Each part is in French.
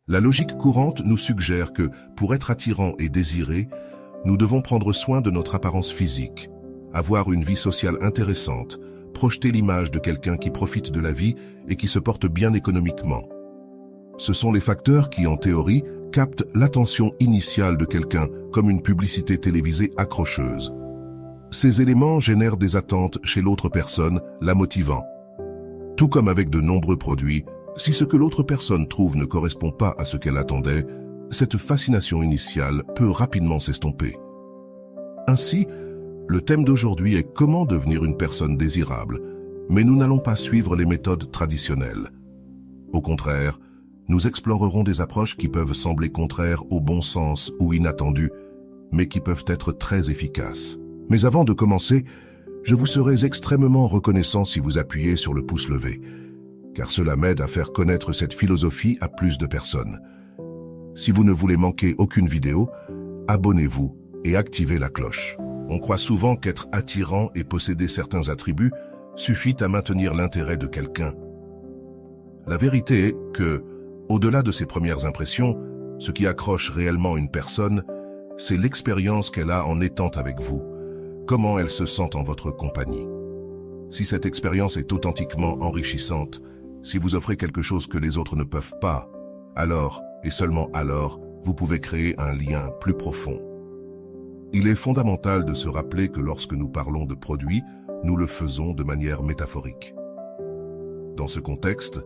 La logique courante nous suggère que, pour être attirant et désiré, nous devons prendre soin de notre apparence physique, avoir une vie sociale intéressante, projeter l'image de quelqu'un qui profite de la vie et qui se porte bien économiquement. Ce sont les facteurs qui, en théorie, captent l'attention initiale de quelqu'un comme une publicité télévisée accrocheuse. Ces éléments génèrent des attentes chez l'autre personne, la motivant. Tout comme avec de nombreux produits, si ce que l'autre personne trouve ne correspond pas à ce qu'elle attendait, cette fascination initiale peut rapidement s'estomper. Ainsi, le thème d'aujourd'hui est comment devenir une personne désirable, mais nous n'allons pas suivre les méthodes traditionnelles. Au contraire, nous explorerons des approches qui peuvent sembler contraires au bon sens ou inattendues, mais qui peuvent être très efficaces. Mais avant de commencer, je vous serais extrêmement reconnaissant si vous appuyez sur le pouce levé, car cela m'aide à faire connaître cette philosophie à plus de personnes. Si vous ne voulez manquer aucune vidéo, abonnez-vous et activez la cloche. On croit souvent qu'être attirant et posséder certains attributs suffit à maintenir l'intérêt de quelqu'un. La vérité est que, au-delà de ses premières impressions, ce qui accroche réellement une personne, c'est l'expérience qu'elle a en étant avec vous, comment elle se sent en votre compagnie. Si cette expérience est authentiquement enrichissante, si vous offrez quelque chose que les autres ne peuvent pas, alors, et seulement alors, vous pouvez créer un lien plus profond. Il est fondamental de se rappeler que lorsque nous parlons de produits, nous le faisons de manière métaphorique. Dans ce contexte,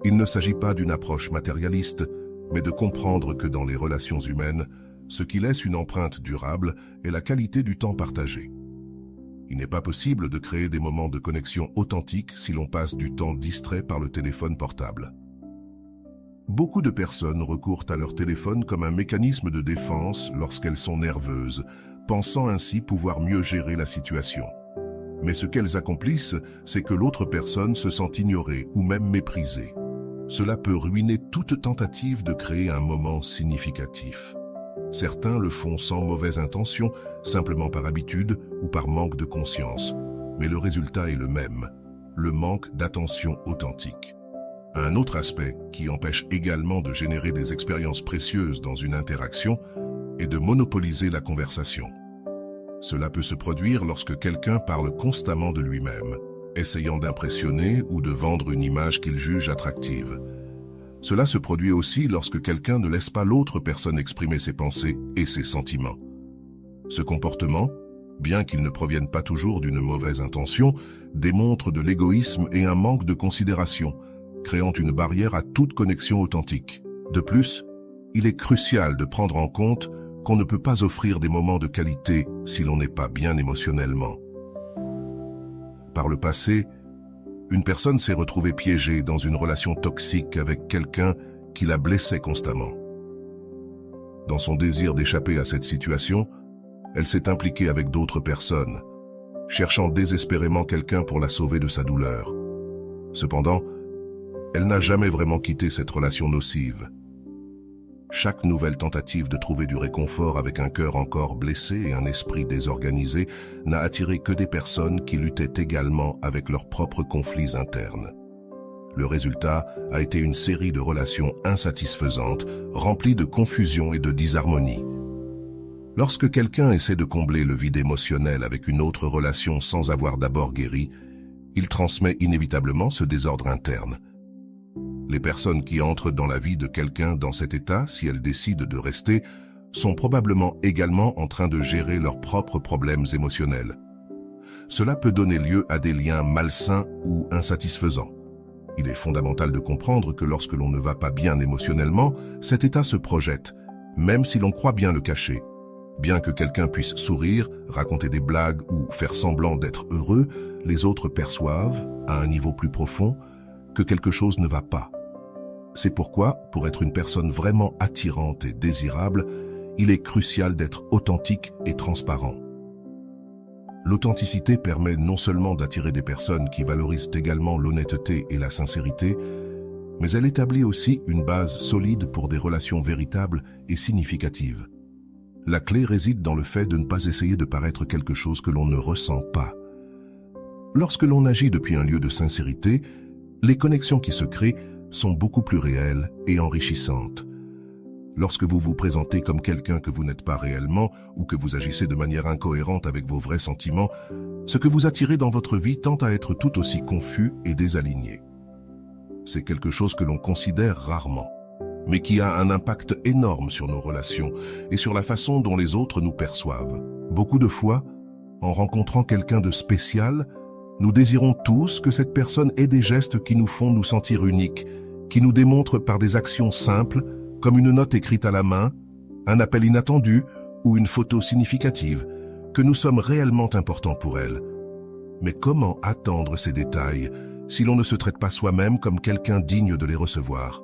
il ne s'agit pas d'une approche matérialiste, mais de comprendre que dans les relations humaines, ce qui laisse une empreinte durable est la qualité du temps partagé. Il n'est pas possible de créer des moments de connexion authentiques si l'on passe du temps distrait par le téléphone portable. Beaucoup de personnes recourent à leur téléphone comme un mécanisme de défense lorsqu'elles sont nerveuses, pensant ainsi pouvoir mieux gérer la situation. Mais ce qu'elles accomplissent, c'est que l'autre personne se sent ignorée ou même méprisée. Cela peut ruiner toute tentative de créer un moment significatif. Certains le font sans mauvaise intention, simplement par habitude ou par manque de conscience. Mais le résultat est le même, le manque d'attention authentique. Un autre aspect qui empêche également de générer des expériences précieuses dans une interaction est de monopoliser la conversation. Cela peut se produire lorsque quelqu'un parle constamment de lui-même, essayant d'impressionner ou de vendre une image qu'il juge attractive. Cela se produit aussi lorsque quelqu'un ne laisse pas l'autre personne exprimer ses pensées et ses sentiments. Ce comportement, bien qu'il ne provienne pas toujours d'une mauvaise intention, démontre de l'égoïsme et un manque de considération, créant une barrière à toute connexion authentique. De plus, il est crucial de prendre en compte qu'on ne peut pas offrir des moments de qualité si l'on n'est pas bien émotionnellement. Par le passé, une personne s'est retrouvée piégée dans une relation toxique avec quelqu'un qui la blessait constamment. Dans son désir d'échapper à cette situation, elle s'est impliquée avec d'autres personnes, cherchant désespérément quelqu'un pour la sauver de sa douleur. Cependant, elle n'a jamais vraiment quitté cette relation nocive. Chaque nouvelle tentative de trouver du réconfort avec un cœur encore blessé et un esprit désorganisé n'a attiré que des personnes qui luttaient également avec leurs propres conflits internes. Le résultat a été une série de relations insatisfaisantes, remplies de confusion et de disharmonie. Lorsque quelqu'un essaie de combler le vide émotionnel avec une autre relation sans avoir d'abord guéri, il transmet inévitablement ce désordre interne. Les personnes qui entrent dans la vie de quelqu'un dans cet état, si elles décident de rester, sont probablement également en train de gérer leurs propres problèmes émotionnels. Cela peut donner lieu à des liens malsains ou insatisfaisants. Il est fondamental de comprendre que lorsque l'on ne va pas bien émotionnellement, cet état se projette, même si l'on croit bien le cacher. Bien que quelqu'un puisse sourire, raconter des blagues ou faire semblant d'être heureux, les autres perçoivent, à un niveau plus profond, que quelque chose ne va pas. C'est pourquoi, pour être une personne vraiment attirante et désirable, il est crucial d'être authentique et transparent. L'authenticité permet non seulement d'attirer des personnes qui valorisent également l'honnêteté et la sincérité, mais elle établit aussi une base solide pour des relations véritables et significatives. La clé réside dans le fait de ne pas essayer de paraître quelque chose que l'on ne ressent pas. Lorsque l'on agit depuis un lieu de sincérité, les connexions qui se créent sont beaucoup plus réelles et enrichissantes. Lorsque vous vous présentez comme quelqu'un que vous n'êtes pas réellement ou que vous agissez de manière incohérente avec vos vrais sentiments, ce que vous attirez dans votre vie tend à être tout aussi confus et désaligné. C'est quelque chose que l'on considère rarement, mais qui a un impact énorme sur nos relations et sur la façon dont les autres nous perçoivent. Beaucoup de fois, en rencontrant quelqu'un de spécial, nous désirons tous que cette personne ait des gestes qui nous font nous sentir uniques, qui nous démontrent par des actions simples, comme une note écrite à la main, un appel inattendu ou une photo significative, que nous sommes réellement importants pour elle. Mais comment attendre ces détails si l'on ne se traite pas soi-même comme quelqu'un digne de les recevoir?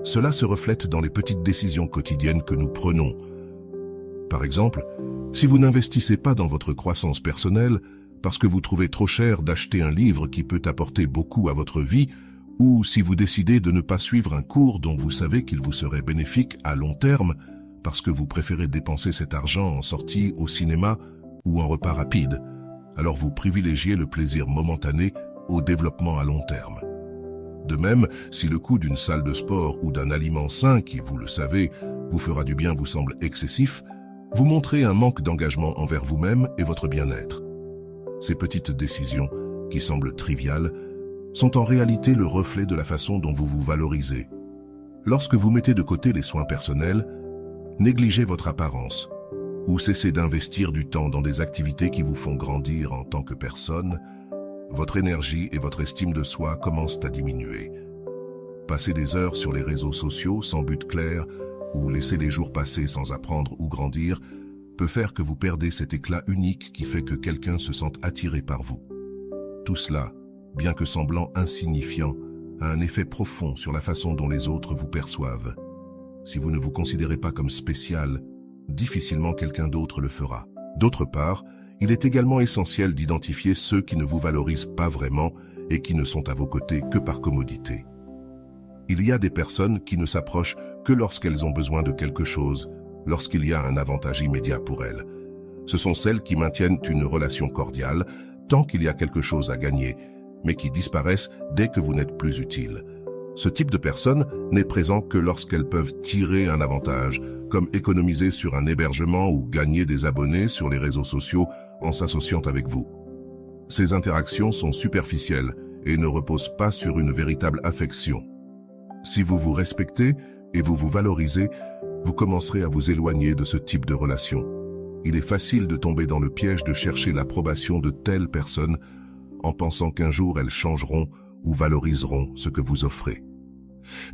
Cela se reflète dans les petites décisions quotidiennes que nous prenons. Par exemple, si vous n'investissez pas dans votre croissance personnelle parce que vous trouvez trop cher d'acheter un livre qui peut apporter beaucoup à votre vie, ou si vous décidez de ne pas suivre un cours dont vous savez qu'il vous serait bénéfique à long terme parce que vous préférez dépenser cet argent en sortie au cinéma ou en repas rapide, alors vous privilégiez le plaisir momentané au développement à long terme. De même, si le coût d'une salle de sport ou d'un aliment sain qui, vous le savez, vous fera du bien vous semble excessif, vous montrez un manque d'engagement envers vous-même et votre bien-être. Ces petites décisions, qui semblent triviales, sont en réalité le reflet de la façon dont vous vous valorisez. Lorsque vous mettez de côté les soins personnels, négligez votre apparence ou cessez d'investir du temps dans des activités qui vous font grandir en tant que personne, votre énergie et votre estime de soi commencent à diminuer. Passer des heures sur les réseaux sociaux sans but clair ou laisser les jours passer sans apprendre ou grandir peut faire que vous perdez cet éclat unique qui fait que quelqu'un se sente attiré par vous. Tout cela, bien que semblant insignifiant, a un effet profond sur la façon dont les autres vous perçoivent. Si vous ne vous considérez pas comme spécial, difficilement quelqu'un d'autre le fera. D'autre part, il est également essentiel d'identifier ceux qui ne vous valorisent pas vraiment et qui ne sont à vos côtés que par commodité. Il y a des personnes qui ne s'approchent que lorsqu'elles ont besoin de quelque chose, lorsqu'il y a un avantage immédiat pour elles. Ce sont celles qui maintiennent une relation cordiale tant qu'il y a quelque chose à gagner, mais qui disparaissent dès que vous n'êtes plus utile. Ce type de personne n'est présent que lorsqu'elles peuvent tirer un avantage, comme économiser sur un hébergement ou gagner des abonnés sur les réseaux sociaux en s'associant avec vous. Ces interactions sont superficielles et ne reposent pas sur une véritable affection. Si vous vous respectez et vous vous valorisez, vous commencerez à vous éloigner de ce type de relation. Il est facile de tomber dans le piège de chercher l'approbation de telles personnes en pensant qu'un jour elles changeront ou valoriseront ce que vous offrez.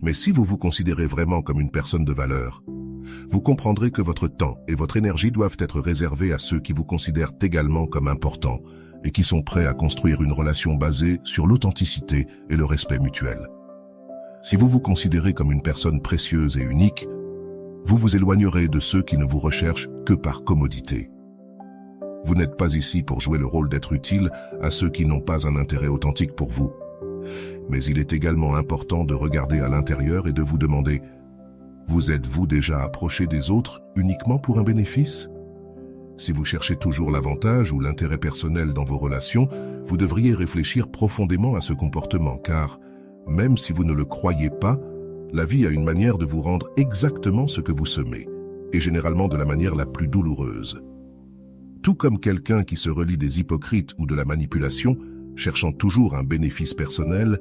Mais si vous vous considérez vraiment comme une personne de valeur, vous comprendrez que votre temps et votre énergie doivent être réservés à ceux qui vous considèrent également comme importants et qui sont prêts à construire une relation basée sur l'authenticité et le respect mutuel. Si vous vous considérez comme une personne précieuse et unique, vous vous éloignerez de ceux qui ne vous recherchent que par commodité. Vous n'êtes pas ici pour jouer le rôle d'être utile à ceux qui n'ont pas un intérêt authentique pour vous. Mais il est également important de regarder à l'intérieur et de vous demander « Vous êtes-vous déjà approché des autres uniquement pour un bénéfice ?» Si vous cherchez toujours l'avantage ou l'intérêt personnel dans vos relations, vous devriez réfléchir profondément à ce comportement car, même si vous ne le croyez pas, la vie a une manière de vous rendre exactement ce que vous semez, et généralement de la manière la plus douloureuse. Tout comme quelqu'un qui se relie des hypocrites ou de la manipulation, cherchant toujours un bénéfice personnel,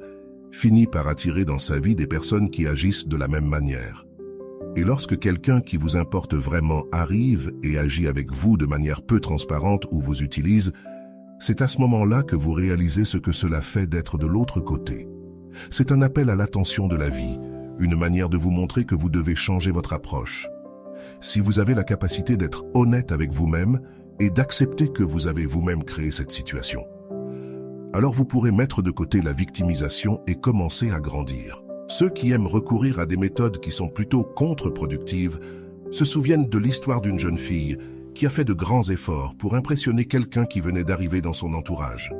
finit par attirer dans sa vie des personnes qui agissent de la même manière. Et lorsque quelqu'un qui vous importe vraiment arrive et agit avec vous de manière peu transparente ou vous utilise, c'est à ce moment-là que vous réalisez ce que cela fait d'être de l'autre côté. C'est un appel à l'attention de la vie, une manière de vous montrer que vous devez changer votre approche. Si vous avez la capacité d'être honnête avec vous-même, et d'accepter que vous avez vous-même créé cette situation. Alors vous pourrez mettre de côté la victimisation et commencer à grandir. Ceux qui aiment recourir à des méthodes qui sont plutôt contre-productives se souviennent de l'histoire d'une jeune fille qui a fait de grands efforts pour impressionner quelqu'un qui venait d'arriver dans son entourage.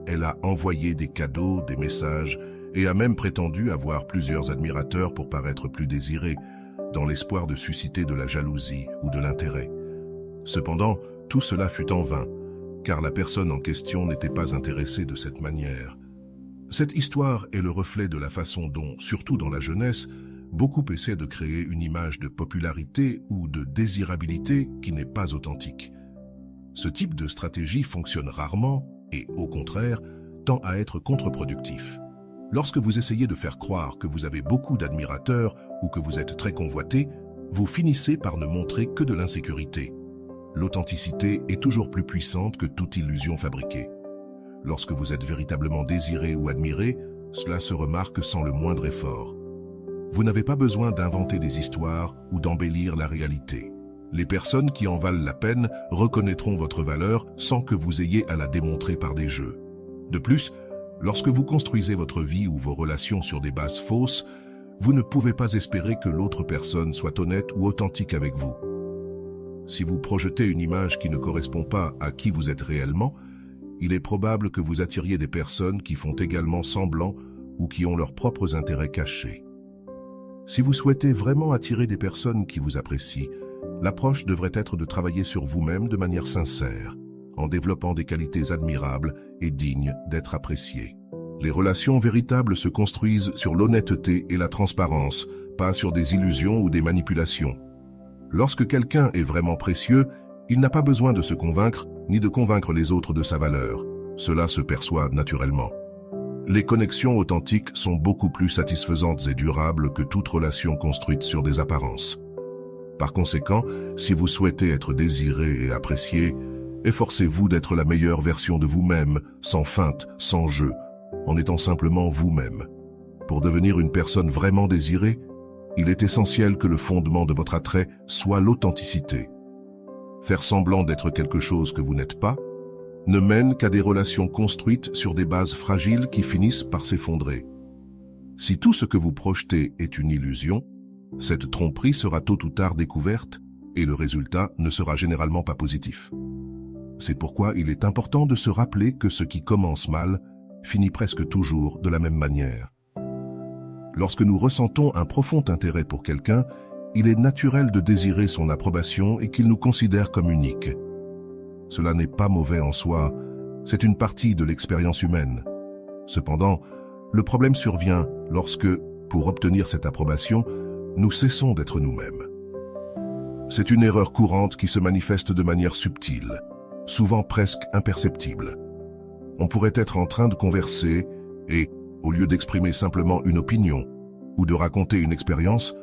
Elle a envoyé des cadeaux, des messages et a même prétendu avoir plusieurs admirateurs pour paraître plus désirée, dans l'espoir de susciter de la jalousie ou de l'intérêt. Cependant, tout cela fut en vain, car la personne en question n'était pas intéressée de cette manière. Cette histoire est le reflet de la façon dont, surtout dans la jeunesse, Beaucoup essaient de créer une image de popularité ou de désirabilité qui n'est pas authentique. Ce type de stratégie fonctionne rarement et, au contraire, tend à être contre-productif. Lorsque vous essayez de faire croire que vous avez beaucoup d'admirateurs ou que vous êtes très convoité, vous finissez par ne montrer que de l'insécurité. L'authenticité est toujours plus puissante que toute illusion fabriquée. Lorsque vous êtes véritablement désiré ou admiré, cela se remarque sans le moindre effort. Vous n'avez pas besoin d'inventer des histoires ou d'embellir la réalité. Les personnes qui en valent la peine reconnaîtront votre valeur sans que vous ayez à la démontrer par des jeux. De plus, lorsque vous construisez votre vie ou vos relations sur des bases fausses, vous ne pouvez pas espérer que l'autre personne soit honnête ou authentique avec vous. Si vous projetez une image qui ne correspond pas à qui vous êtes réellement, il est probable que vous attiriez des personnes qui font également semblant ou qui ont leurs propres intérêts cachés. Si vous souhaitez vraiment attirer des personnes qui vous apprécient, l'approche devrait être de travailler sur vous-même de manière sincère, en développant des qualités admirables et dignes d'être appréciées. Les relations véritables se construisent sur l'honnêteté et la transparence, pas sur des illusions ou des manipulations. Lorsque quelqu'un est vraiment précieux, il n'a pas besoin de se convaincre ni de convaincre les autres de sa valeur. Cela se perçoit naturellement. Les connexions authentiques sont beaucoup plus satisfaisantes et durables que toute relation construite sur des apparences. Par conséquent, si vous souhaitez être désiré et apprécié, efforcez-vous d'être la meilleure version de vous-même, sans feinte, sans jeu, en étant simplement vous-même. Pour devenir une personne vraiment désirée, il est essentiel que le fondement de votre attrait soit l'authenticité. Faire semblant d'être quelque chose que vous n'êtes pas ne mène qu'à des relations construites sur des bases fragiles qui finissent par s'effondrer. Si tout ce que vous projetez est une illusion, cette tromperie sera tôt ou tard découverte et le résultat ne sera généralement pas positif. C'est pourquoi il est important de se rappeler que ce qui commence mal finit presque toujours de la même manière. Lorsque nous ressentons un profond intérêt pour quelqu'un, il est naturel de désirer son approbation et qu'il nous considère comme unique. Cela n'est pas mauvais en soi, c'est une partie de l'expérience humaine. Cependant, le problème survient lorsque, pour obtenir cette approbation, nous cessons d'être nous-mêmes. C'est une erreur courante qui se manifeste de manière subtile, souvent presque imperceptible. On pourrait être en train de converser et, au lieu d'exprimer simplement une opinion ou de raconter une expérience,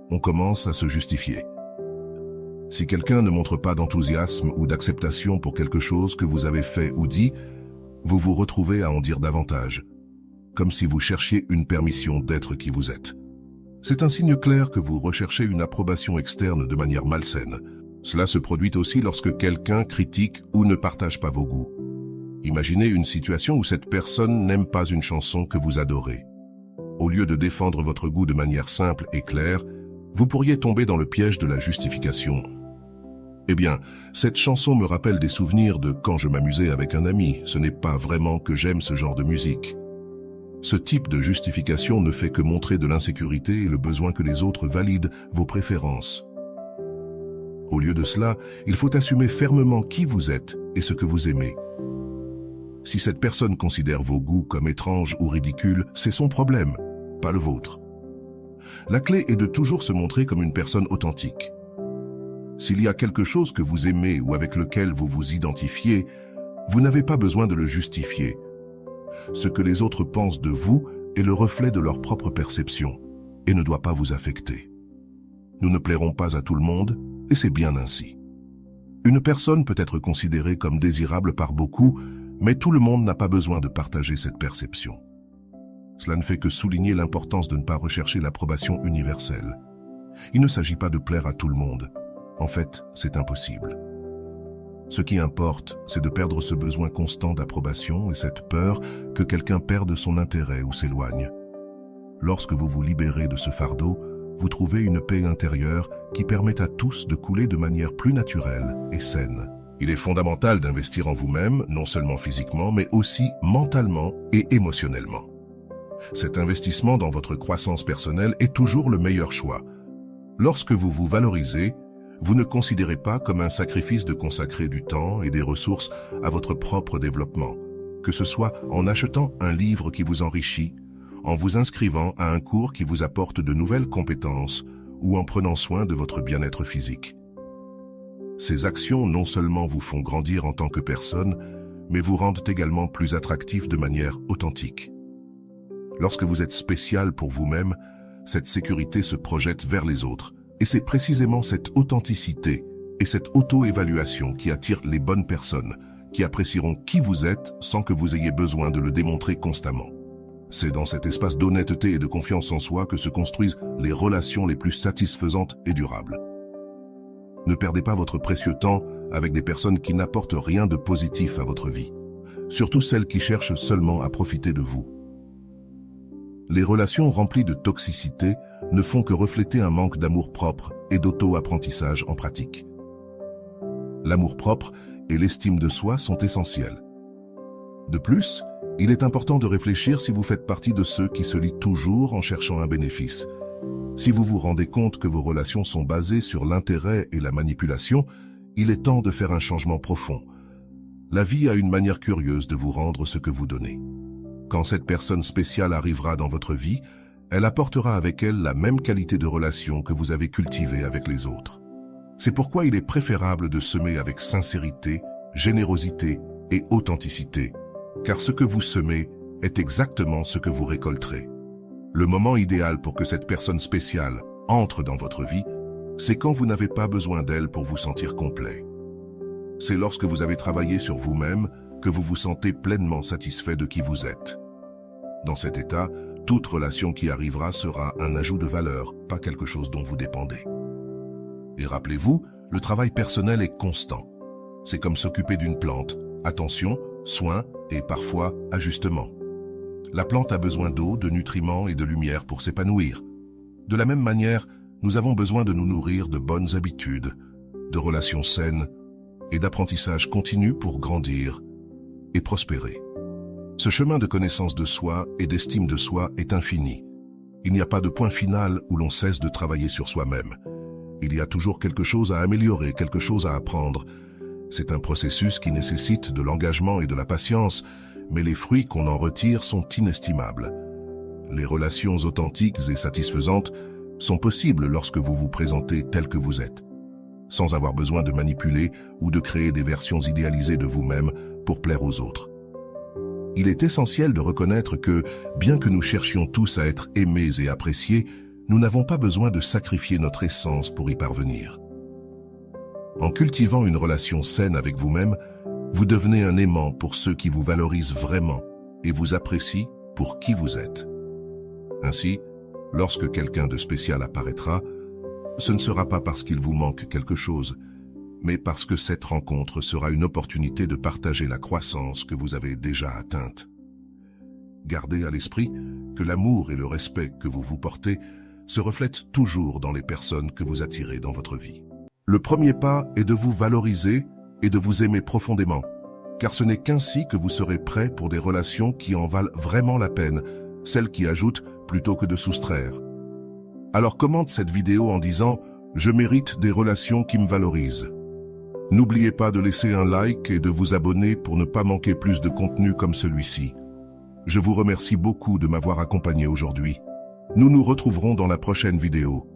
on commence à se justifier. Si quelqu'un ne montre pas d'enthousiasme ou d'acceptation pour quelque chose que vous avez fait ou dit, vous vous retrouvez à en dire davantage, comme si vous cherchiez une permission d'être qui vous êtes. C'est un signe clair que vous recherchez une approbation externe de manière malsaine. Cela se produit aussi lorsque quelqu'un critique ou ne partage pas vos goûts. Imaginez une situation où cette personne n'aime pas une chanson que vous adorez. Au lieu de défendre votre goût de manière simple et claire, vous pourriez tomber dans le piège de la justification. Eh bien, cette chanson me rappelle des souvenirs de quand je m'amusais avec un ami. Ce n'est pas vraiment que j'aime ce genre de musique. Ce type de justification ne fait que montrer de l'insécurité et le besoin que les autres valident vos préférences. Au lieu de cela, il faut assumer fermement qui vous êtes et ce que vous aimez. Si cette personne considère vos goûts comme étranges ou ridicules, c'est son problème, pas le vôtre. La clé est de toujours se montrer comme une personne authentique. S'il y a quelque chose que vous aimez ou avec lequel vous vous identifiez, vous n'avez pas besoin de le justifier. Ce que les autres pensent de vous est le reflet de leur propre perception et ne doit pas vous affecter. Nous ne plairons pas à tout le monde et c'est bien ainsi. Une personne peut être considérée comme désirable par beaucoup, mais tout le monde n'a pas besoin de partager cette perception. Cela ne fait que souligner l'importance de ne pas rechercher l'approbation universelle. Il ne s'agit pas de plaire à tout le monde. En fait, c'est impossible. Ce qui importe, c'est de perdre ce besoin constant d'approbation et cette peur que quelqu'un perde son intérêt ou s'éloigne. Lorsque vous vous libérez de ce fardeau, vous trouvez une paix intérieure qui permet à tous de couler de manière plus naturelle et saine. Il est fondamental d'investir en vous-même, non seulement physiquement, mais aussi mentalement et émotionnellement. Cet investissement dans votre croissance personnelle est toujours le meilleur choix. Lorsque vous vous valorisez, vous ne considérez pas comme un sacrifice de consacrer du temps et des ressources à votre propre développement, que ce soit en achetant un livre qui vous enrichit, en vous inscrivant à un cours qui vous apporte de nouvelles compétences ou en prenant soin de votre bien-être physique. Ces actions non seulement vous font grandir en tant que personne, mais vous rendent également plus attractif de manière authentique. Lorsque vous êtes spécial pour vous-même, cette sécurité se projette vers les autres, et c'est précisément cette authenticité et cette auto-évaluation qui attire les bonnes personnes, qui apprécieront qui vous êtes sans que vous ayez besoin de le démontrer constamment. C'est dans cet espace d'honnêteté et de confiance en soi que se construisent les relations les plus satisfaisantes et durables. Ne perdez pas votre précieux temps avec des personnes qui n'apportent rien de positif à votre vie, surtout celles qui cherchent seulement à profiter de vous. Les relations remplies de toxicité ne font que refléter un manque d'amour-propre et d'auto-apprentissage en pratique. L'amour-propre et l'estime de soi sont essentiels. De plus, il est important de réfléchir si vous faites partie de ceux qui se lient toujours en cherchant un bénéfice. Si vous vous rendez compte que vos relations sont basées sur l'intérêt et la manipulation, il est temps de faire un changement profond. La vie a une manière curieuse de vous rendre ce que vous donnez. Quand cette personne spéciale arrivera dans votre vie, elle apportera avec elle la même qualité de relation que vous avez cultivée avec les autres. C'est pourquoi il est préférable de semer avec sincérité, générosité et authenticité, car ce que vous semez est exactement ce que vous récolterez. Le moment idéal pour que cette personne spéciale entre dans votre vie, c'est quand vous n'avez pas besoin d'elle pour vous sentir complet. C'est lorsque vous avez travaillé sur vous-même que vous vous sentez pleinement satisfait de qui vous êtes. Dans cet état, toute relation qui arrivera sera un ajout de valeur, pas quelque chose dont vous dépendez. Et rappelez-vous, le travail personnel est constant. C'est comme s'occuper d'une plante. Attention, soin et parfois ajustement. La plante a besoin d'eau, de nutriments et de lumière pour s'épanouir. De la même manière, nous avons besoin de nous nourrir de bonnes habitudes, de relations saines et d'apprentissage continu pour grandir et prospérer. Ce chemin de connaissance de soi et d'estime de soi est infini. Il n'y a pas de point final où l'on cesse de travailler sur soi-même. Il y a toujours quelque chose à améliorer, quelque chose à apprendre. C'est un processus qui nécessite de l'engagement et de la patience, mais les fruits qu'on en retire sont inestimables. Les relations authentiques et satisfaisantes sont possibles lorsque vous vous présentez tel que vous êtes, sans avoir besoin de manipuler ou de créer des versions idéalisées de vous-même pour plaire aux autres. Il est essentiel de reconnaître que, bien que nous cherchions tous à être aimés et appréciés, nous n'avons pas besoin de sacrifier notre essence pour y parvenir. En cultivant une relation saine avec vous-même, vous devenez un aimant pour ceux qui vous valorisent vraiment et vous apprécient pour qui vous êtes. Ainsi, lorsque quelqu'un de spécial apparaîtra, ce ne sera pas parce qu'il vous manque quelque chose, mais parce que cette rencontre sera une opportunité de partager la croissance que vous avez déjà atteinte. Gardez à l'esprit que l'amour et le respect que vous vous portez se reflètent toujours dans les personnes que vous attirez dans votre vie. Le premier pas est de vous valoriser et de vous aimer profondément, car ce n'est qu'ainsi que vous serez prêt pour des relations qui en valent vraiment la peine, celles qui ajoutent plutôt que de soustraire. Alors commente cette vidéo en disant « Je mérite des relations qui me valorisent ». N'oubliez pas de laisser un like et de vous abonner pour ne pas manquer plus de contenu comme celui-ci. Je vous remercie beaucoup de m'avoir accompagné aujourd'hui. Nous nous retrouverons dans la prochaine vidéo.